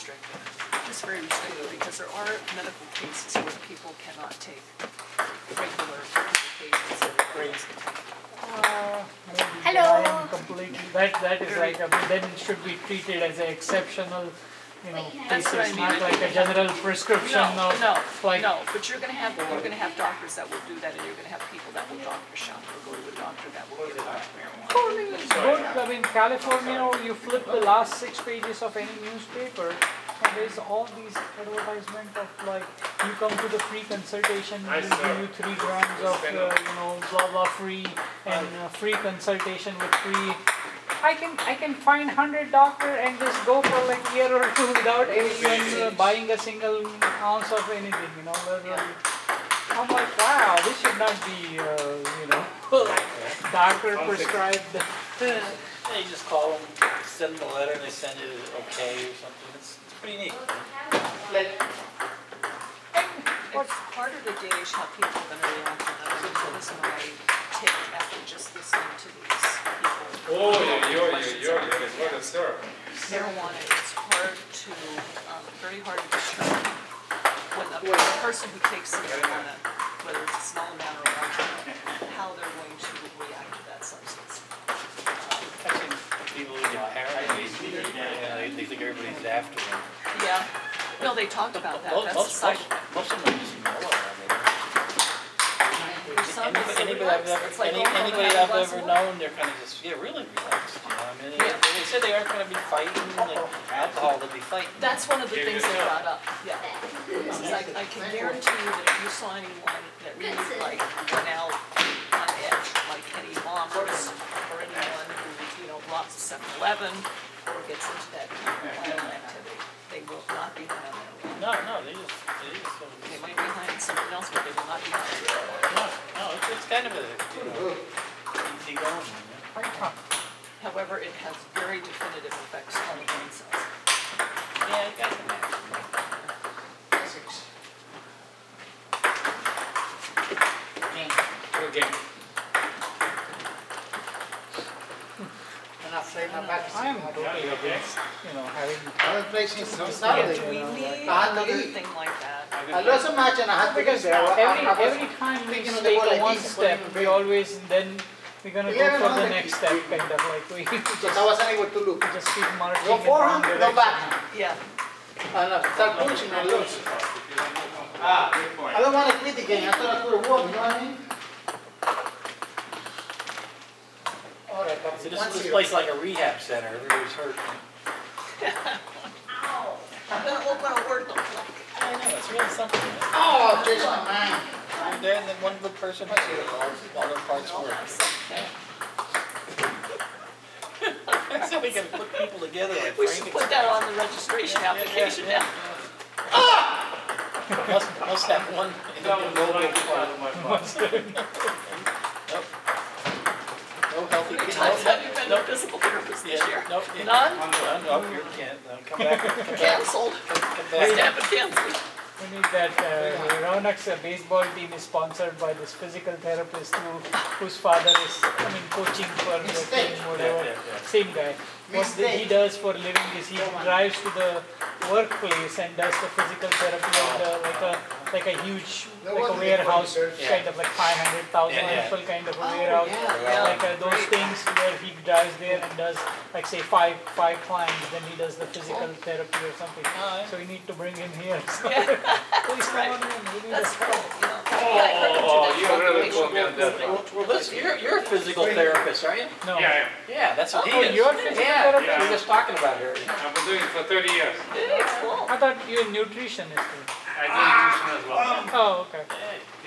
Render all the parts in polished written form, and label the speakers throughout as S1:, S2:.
S1: restricted. It's very restricted because there are medical cases where people cannot take regular medications and everybody can take.
S2: Hello.
S3: I am completely. That is like then it should be treated as an exceptional,
S1: That's what I
S3: cases,
S1: mean.
S3: not like a general prescription of like.
S1: No, but you're gonna have doctors that will do that, and you're gonna have people that will doctor shop or go to a doctor that will give out marijuana.
S3: Good. I mean, California, you flip the last 6 pages of any newspaper, and there's all these advertisements of like, you come to the free consultation, we'll give you 3 grams of, blah blah free, and free consultation with free. I can find 100 doctors and just go for like a year or 2 without even buying a single ounce of anything, I'm like, wow, this should not be, doctor prescribed.
S4: Yeah, you just call them, send them a letter, and they send you okay or something. It's pretty neat.
S1: It's harder to gauge how people are going to react to that. That is my take after just listening to these people.
S5: Oh, what a sir.
S1: Marijuana is hard to, very hard to determine when the person who takes the marijuana, whether it's a small amount or a large amount, how they're going to react to that substance.
S4: I've seen people who get paranoid. They think everybody's after them.
S1: Yeah. No, they talked about that. That's the side effect.
S4: Most of them are just mellow. Anybody I've ever known, they're kind of just really relaxed. They said they aren't going to be fighting like alcohol. They'll be fighting.
S1: That's one of the things they brought up. Yeah. I can guarantee you that if you saw anyone that really went out on edge, like any bombers or anyone who blocks the 7-Eleven or gets into that kind of violent activity, they will not be high on marijuana.
S4: No, they just.
S1: They might be high on something else, but they will not be high on marijuana.
S4: No, it's kind of a easy going.
S1: However, it has very definitive effects on the brain cells.
S4: Yeah, you guys can imagine.
S5: Okay.
S3: I am totally against, having.
S1: Do we need another thing like that?
S3: Because every time we take one step, we always we're gonna go for the next step, kind of like we just keep marching in one direction.
S1: Yeah.
S6: Start pushing and lose. I don't want to quit the game. I thought I could have won, you know what I mean?
S4: So this place like a rehab center. Everybody's hurt.
S1: Ow! I'm gonna look what a word looks like.
S4: I know, it's really something.
S6: Oh, just my man.
S4: I'm there and then one good person has to all their parts work. So we can put people together like
S1: we should put that on the registration application now.
S4: Must have one No healthy
S1: How many times have you been to a physical therapist this year?
S4: Nope.
S1: None?
S4: No, you can't. Come back.
S1: Cancelled. Stamp and canceled.
S3: We need that. Ronak's baseball team is sponsored by this physical therapist whose father is, coaching for the team, whatever. Same guy. What he does for a living is he drives to the workplace and does the physical therapy like a huge, like a warehouse, kind of like 500,000 people kind of a warehouse. Like those things where he drives there and does, like say five clients, then he does the physical therapy or something. So we need to bring him here. So please come on in. We need
S1: That's cool.
S5: You really put me on that one.
S4: Well, listen, you're a physical therapist, aren't you?
S3: No.
S4: Yeah, that's what he is.
S3: You're a physical therapist?
S4: We're just talking about her.
S5: I've been doing it for 30 years.
S1: Cool.
S3: I thought you were a nutritionist.
S5: I do nutrition as well.
S3: Oh, okay.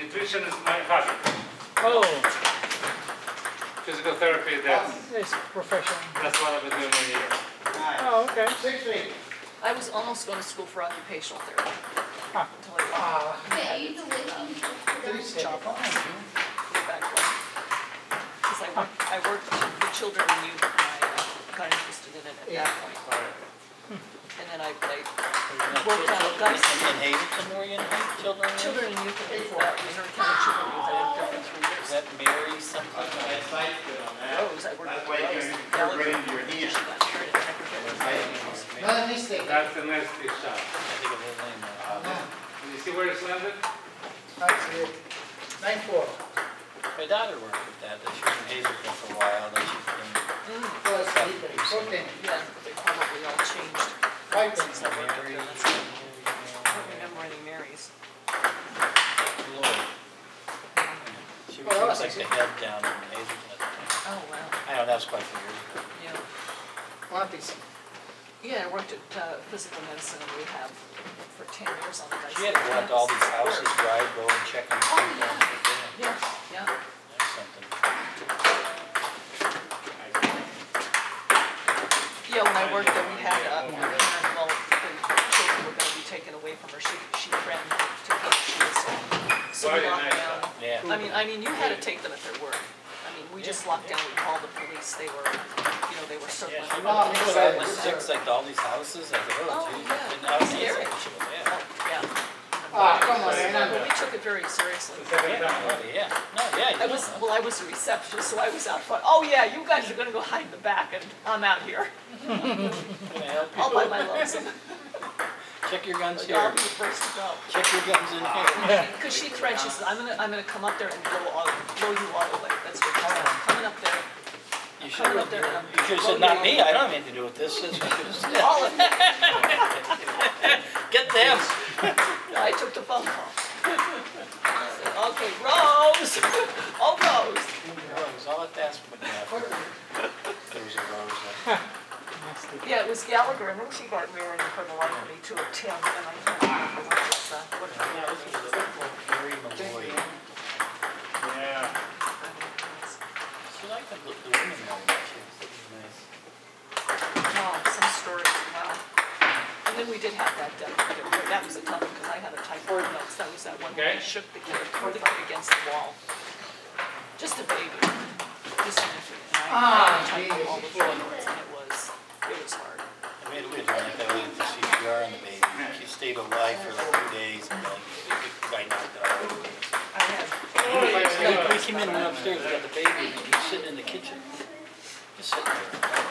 S5: Nutrition is my hobby.
S3: Oh,
S5: Physical therapy,
S3: it's professional.
S5: that's what I've been doing many years.
S3: Oh, okay.
S6: 6 feet.
S1: I was almost going to school for occupational therapy.
S3: Huh.
S1: Until I job because I worked with children and youth and I got interested in it at that point. And then I worked on a gun.
S4: In Haverton, were you in Children?
S1: Children and youth and Leonard County Children and Youth. I worked there for 3 years.
S4: Is that Mary something?
S1: Rose, I worked with Rose. She got married in Secretary.
S6: No mistake.
S5: That's the next big shot.
S4: I think of his name now.
S5: Can you see where it's landed?
S6: That's it. 9-4.
S4: My daughter worked with that. She was in Hazelton for a while, then she's been
S6: Plus, 14.
S1: Yeah, they probably all changed.
S6: 5
S1: Since I worked up
S4: Mary.
S1: there, that's- I don't remember any Marys.
S4: Lloyd. She was like the head down in Hazelton at the time.
S1: Oh, wow,
S4: I know, that was quite a few years ago.
S1: yeah.
S6: One piece.
S1: Yeah, I worked at physical medicine and rehab for 10 years on the dice.
S4: She had to go out to all these houses, drive, go and check on
S1: Oh,
S4: people.
S1: yeah. Yeah,
S4: That's something.
S1: yeah, when I worked there, we had, well, the children were gonna be taken away from her. She threatened to kill her. She was so
S5: Very
S1: locked
S5: nice,
S1: down.
S4: Yeah.
S1: I mean, you had to take them at their word. I mean, we just locked down, we called the police, they were, they were circling.
S4: Yeah, she
S1: around.
S4: went
S6: Oh,
S4: out
S6: yeah.
S4: with six, like all these houses. I said,
S1: Oh,
S4: oh, geez.
S1: yeah.
S4: And I was
S1: Scary.
S4: yeah.
S1: Oh, yeah.
S6: Ah, come on,
S1: But
S6: Leonard.
S1: we took it very seriously.
S5: The second
S4: Yeah,
S5: time.
S4: yeah. No, yeah.
S1: I was, well, I was a receptionist, so I was out front. Oh, yeah, you guys are gonna go hide in the back, and I'm out here.
S4: Gonna help
S1: I'll
S4: you.
S1: buy my lonesome.
S4: Check your guns
S1: I'll
S4: here.
S1: be the first to go.
S4: Check your guns in here.
S1: Because she threatened, she said, I'm gonna come up there and blow you all away. That's what she said. I'm coming up there.
S4: You should
S1: Coming up there and
S4: you should have said, not me. I don't have anything to do with this. That's what you should have said.
S1: all of them.
S4: Get them.
S1: I took the phone call. I said, okay, Rose. Oh, Rose.
S4: Rose, all that ask for there was a rose there.
S3: Nasty.
S1: Yeah, it was Gallagher, and then she got married for the life of me to a Tim, and I can't remember what her
S4: Yeah, this
S1: name
S4: was
S1: was.
S4: Mary Malloy.
S5: Yeah.
S4: She liked the women very much. It was nice.
S1: Oh, some stories, wow. And then we did have that, that was a tough one, because I had a typhoid notes, that was that one where
S5: Okay.
S1: he shook the kid against the wall. Just a baby, just an infant, and I had to type all the four notes, and it was hard.
S4: I made a weird one like that with the CPR on the baby. She stayed alive for like 2 days and then the guy knocked it out.
S1: I had,
S4: We came in and went upstairs, we got the baby, and he's sitting in the kitchen. Just sitting there.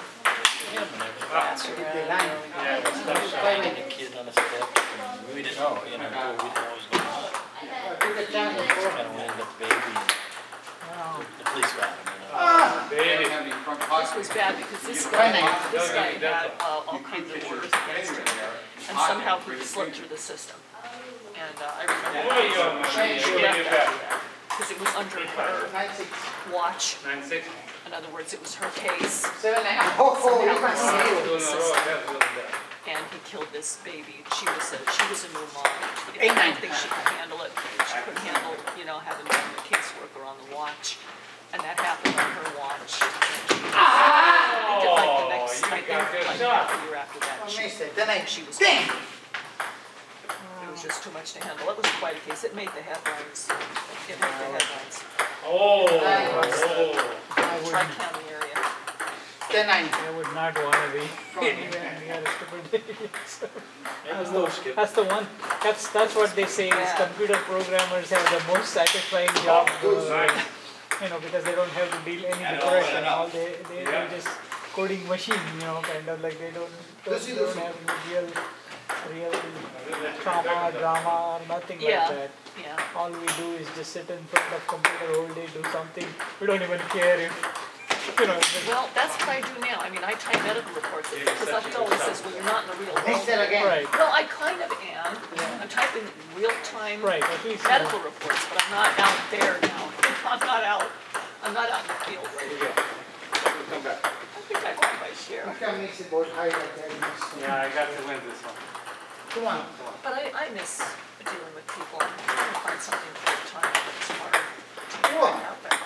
S4: Him and there was rats around.
S5: Yeah, it was
S4: He
S5: tough
S4: was
S5: shot.
S4: biting a kid on the step. And we didn't know, we didn't know what was going on. Just kind of went into the baby and
S3: Wow.
S4: the police got him,
S5: Baby.
S1: this was bad, because this guy had all kinds of orders against him, and somehow he slipped through the system. And I remember she left after that, because it was under her
S6: 9-6.
S1: watch.
S5: 9-6.
S1: In other words, it was her case,
S6: 7.5. Oh, you can see
S1: Somehow
S6: it.
S5: Two in a row, that's really bad.
S1: and he killed this baby. She was a new mom. I
S6: 8-9.
S1: don't think she could handle it. She couldn't handle, having been the caseworker on the watch. And that happened on her watch. And she was, I think like the next,
S5: you
S1: I think
S5: got good
S1: like
S5: shot.
S1: a year after that,
S6: Oh,
S1: she
S6: missed it. Then I.
S1: she was
S6: Dang!
S1: gone. It was just too much to handle. It was quite a case. It made the headlines. It made the headlines.
S5: Oh.
S3: I would,
S1: Tri-county area.
S6: 10-9.
S3: I would not want to be anywhere near a stupid baby. So, that's the one. That's what they say is
S1: Yeah.
S3: computer programmers have the most satisfying job.
S5: Nice.
S3: Because they don't have to deal any depression. All they're just coding machine. Kind of like they don't have any real trauma, drama, or nothing
S1: Yeah.
S3: like that.
S1: Yeah.
S3: All we do is just sit in front of computer all day, do something. We don't even care if, just-
S1: Well, that's what I do now. I mean, I type medical reports because it always says, well, you're not in the real
S6: Missed
S1: world.
S6: it again.
S3: right,
S1: No, I kind of am. I'm typing real-time
S3: right, at least.
S1: medical reports, but I'm not out there now. I'm not out in the field right now.
S5: Come back.
S1: I think I've had my share.
S6: You can mix it both high like that.
S5: Yeah, I got to win this one.
S6: Come on.
S1: But I miss dealing with people. I'm trying to find something full-time that's hard to
S6: Come on.
S1: get out there.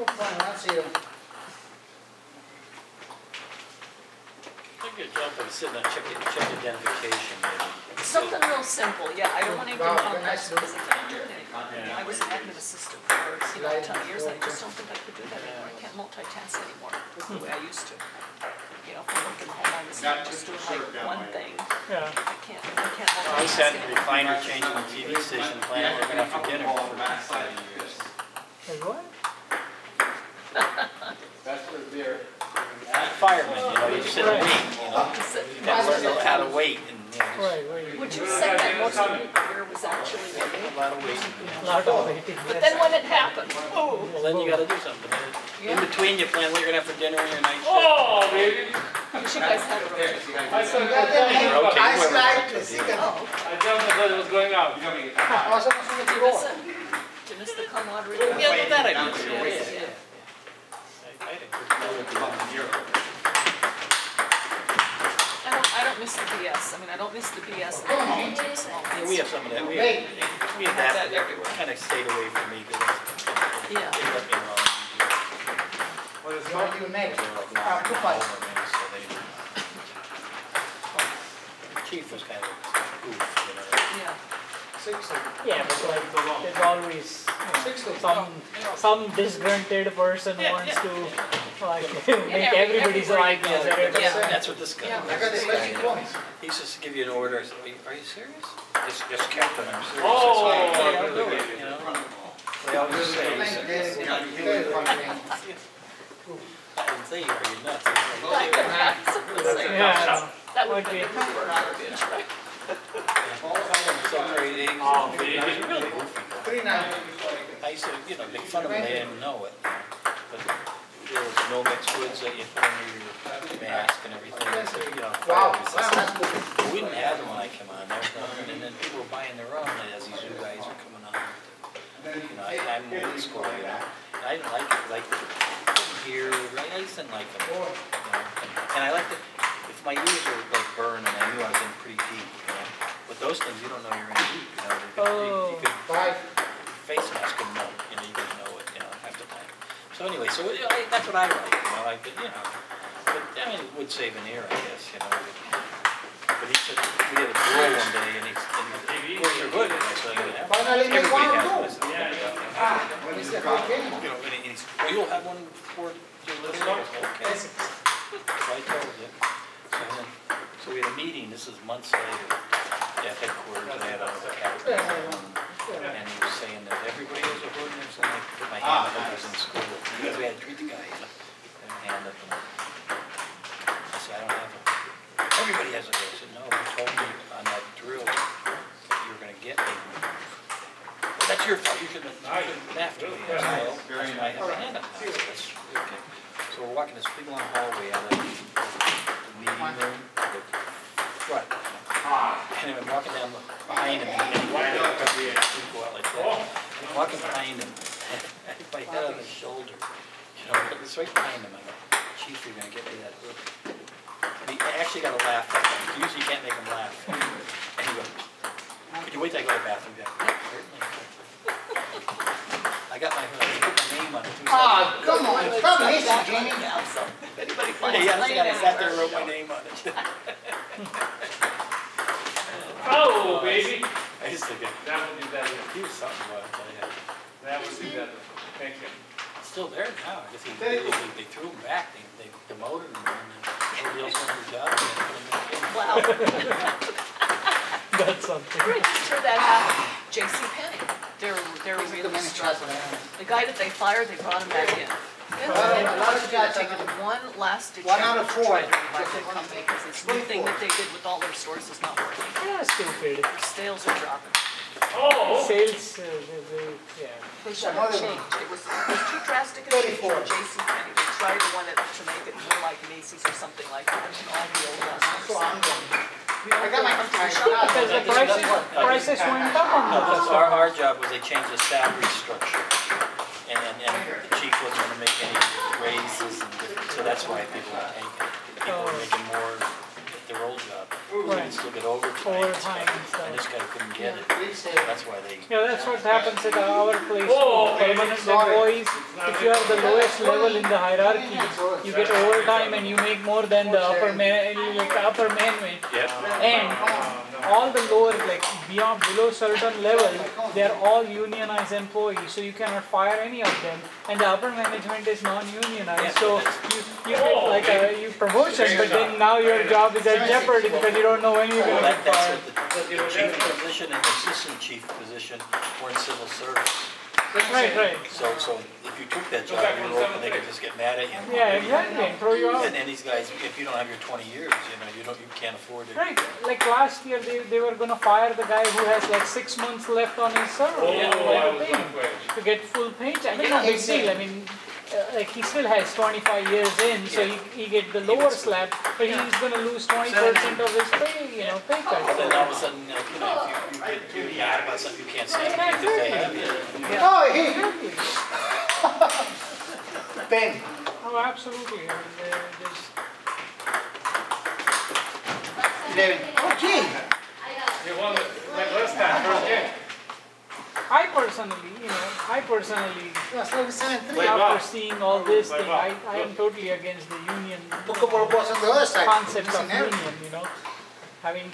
S6: Come on, I'll see you.
S4: I think a job like sitting and check identification maybe.
S1: Something real simple, yeah. I don't want anything
S6: Wow,
S1: complex
S6: nice.
S1: because I can't do it anymore. I was an admin assistant for a ton of years, and I just don't think I could do that anymore. I can't multitask anymore the way I used to. From working home, I was just doing like one thing.
S3: Yeah.
S1: I can't
S4: I
S1: multitask
S4: sat in the
S1: anymore.
S4: recliner changing the TV station, planning we're gonna have for dinner for 30 years.
S3: Like what?
S7: That's for their
S4: firemen, you know, you sit and wait, you know. You have to learn how to wait and, you know,
S3: Right.
S1: Would you say that most of your career was actually waiting?
S4: a lot of waiting.
S3: Lot of waiting.
S1: But then when it happened, oh,
S4: Well, then you gotta do something. In between, you plan what you're gonna have for dinner and your night shift.
S5: Oh, baby.
S1: you guys had a rotation.
S5: I saw
S6: I slide the second.
S1: Oh,
S5: I jumped and thought it was going out.
S6: Vamos a hacer un tiro.
S1: to miss the camaraderie.
S4: Yeah, but that I do. Yeah.
S1: Yeah.
S4: I had a good time with the
S1: I don't miss the BS. I mean, I don't miss the BS and the politics and all
S4: Yeah,
S1: that.
S4: we have some of that. We
S6: Hey.
S4: have
S1: that
S4: that
S1: everywhere.
S4: kind of stayed away from me because
S1: Yeah.
S4: they let me alone.
S6: What is you next?
S4: They were like,
S6: Ah,
S4: nah,
S6: two
S4: I'm
S6: fights.
S4: over me, so they didn't. Chief was kind of a goof, you know.
S1: Yeah.
S3: Yeah, but like there's always some disgruntled person wants to like make everybody's life miserable.
S1: Yeah.
S4: That's what this guy
S1: Yeah.
S6: I got the electric ones.
S4: He used to give you an order. I said, are you serious? Yes, Captain, I'm serious.
S5: Oh,
S4: That's
S5: I
S4: why I'll do
S5: really
S4: it, you know. They always say, he said, I didn't say, are you nuts?
S3: Yeah.
S1: That would be a super garbage, right?
S4: So crazy.
S5: Oh,
S4: He was
S5: baby.
S4: really goofy.
S6: 39.
S4: I used to, you know, make fun of him, they didn't know it. But there was no mixed goods that you put under your mask and everything, so, you know.
S6: Wow,
S4: fire resistant.
S6: that's good.
S4: But we didn't have them when I came on, they were gone, and then people were buying their own as these new guys were coming on. You know, I'm old school, you know, and I didn't like it, because I couldn't hear, I just didn't like them, you know. And I liked it, if my ears were like burned and I knew I was in pretty deep, you know. But those things, you don't know you're in deep, you know, you could,
S6: Five.
S4: face mask and melt, you know, you didn't know it, you know, half the time. So anyway, so you know, that's what I like, you know, I could, you know, but I mean, it would save an ear, I guess, you know. But he said, we had a drill one day and of course you're good, and I said, yeah.
S6: Finally, make one
S4: Everybody
S6: or
S4: has
S6: two.
S4: one. I said,
S6: Ah, when is the okay?
S4: you know, and he's, well, you'll have one for your little guy. Okay. So I told him. So we had a meeting, this is months later, at headquarters, and I had a captain. And he was saying that everybody has a hood and everything. I put my hand up when I was in school. Because we had to treat the guy, you know, put my hand up. And I said, I don't have a, everybody has a hood. I said, no, you told me on that drill that you were going to get me. Well, that's your fault, you should have been after me. I said, well, that's why I have my hand up now. I said, that's okay. So we're walking this big long hallway out of the meeting room to the front. And I'm walking down behind him, and he wanted to go out like that. I'm walking behind him, and I hit my head on his shoulder. You know, it's right behind him. I go, Chief, you're going to get me that hood. And he actually got a laugh at me. Usually you can't make him laugh. And he goes, could you wait till I go to the bathroom? Yeah, certainly. I got my hood. I put my name on it. Too, so
S6: Ah, come on, stop missing, Jamie.
S1: Anybody
S4: yeah,
S1: finds
S4: I sat there and wrote my name on it.
S5: Oh, baby.
S4: I used to get,
S5: That would be better.
S4: he was something about it, yeah.
S5: That would be better. Thank you.
S4: It's still there now. I guess they threw him back. They demoted him, and then nobody else wanted the job. And they put him back in.
S1: Wow.
S3: That's something.
S1: Pretty sure that happened. J.C. Penney. They're really struggling. The guy that they fired, they brought him back in. And a lot of guys taking one last ditch
S6: 1 out of 4.
S1: try to revive the company because this new thing that they did with all their stores is not working.
S3: Yeah, stupid.
S1: Their sales are dropping.
S5: Oh!
S3: Sales, yeah.
S1: They should have changed. It was too drastic a change for J.C. Penney. They tried to want it to make it more like Macy's or something like that. And all the old
S6: So
S1: customers.
S6: I'm going. I got my
S3: Because the prices went up on
S4: No,
S3: the
S4: our job was they changed the salary structure, and the chief wasn't going to make any raises, and so that's why people were taking. People were making more at their old job. They could still get overtime.
S3: Overtime and stuff.
S4: And this guy couldn't get it. That's why they.
S3: Yeah, that's what happens at our place.
S5: Whoa,
S3: Permanent employees, if you are the lowest level in the hierarchy, you get overtime and you make more than the upper management.
S4: Yep.
S3: And all the lower, like below certain level, they are all unionized employees, so you cannot fire any of them. And the upper management is non-unionized, so you get like a promotion, but then now your job is at jeopardy because you don't know when you're going to get
S4: That's
S3: fired.
S4: what the chief position and the assistant chief position were in civil service.
S3: Right.
S4: So if you took that job, you were open, they could just get mad at you.
S3: Yeah, exactly, and throw you out.
S4: And these guys, if you don't have your 20 years, you can't afford it.
S3: Right, like last year they were gonna fire the guy who has like 6 months left on his server,
S5: Oh,
S3: you know,
S5: I
S3: like
S5: was
S3: the thing,
S5: on wage.
S3: to get full paycheck. I mean, no big deal. I mean, like he still has 25 years in, so he get the lower slab, but he's gonna lose 20% of his pay, pay cut.
S4: But then all of a sudden, if you're mad about something, you can't say anything because they have you.
S6: Oh, he,
S3: Exactly.
S6: Ben.
S3: Oh, absolutely. I mean, there's
S6: 11. Oh, gee.
S5: You won like last time, first game.
S3: I personally,
S6: That's like 7-3.
S5: Wait,
S3: after
S5: Bob.
S3: seeing all this
S5: Wait,
S3: thing,
S5: Bob.
S3: I am totally against the union
S6: Poco por boss on the other side.
S3: concept of
S6: Missing everything.
S3: union,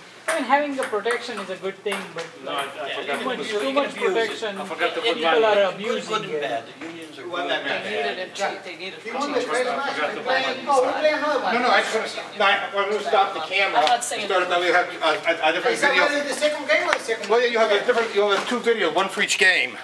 S3: having the protection is a good thing, but
S5: No, I forgot
S3: too
S5: to
S3: much,
S5: put,
S3: too much protection,
S5: I forgot to put
S3: people
S5: my,
S3: are
S4: Good
S3: abusing
S4: and
S3: it.
S4: bad, the unions are
S6: What
S4: good
S6: that
S4: and
S6: meant.
S1: They needed
S4: bad.
S1: it cheap, they needed
S6: He
S1: for
S6: won the
S1: cheap.
S6: trade match. We playing. Oh, we play another one.
S7: No, I just want to, when we stop the camera,
S1: I'm not saying
S7: start, then we have a different
S6: Is that
S7: video.
S6: the second game or the second?
S7: Well, you have a different, you have two videos, one for each game.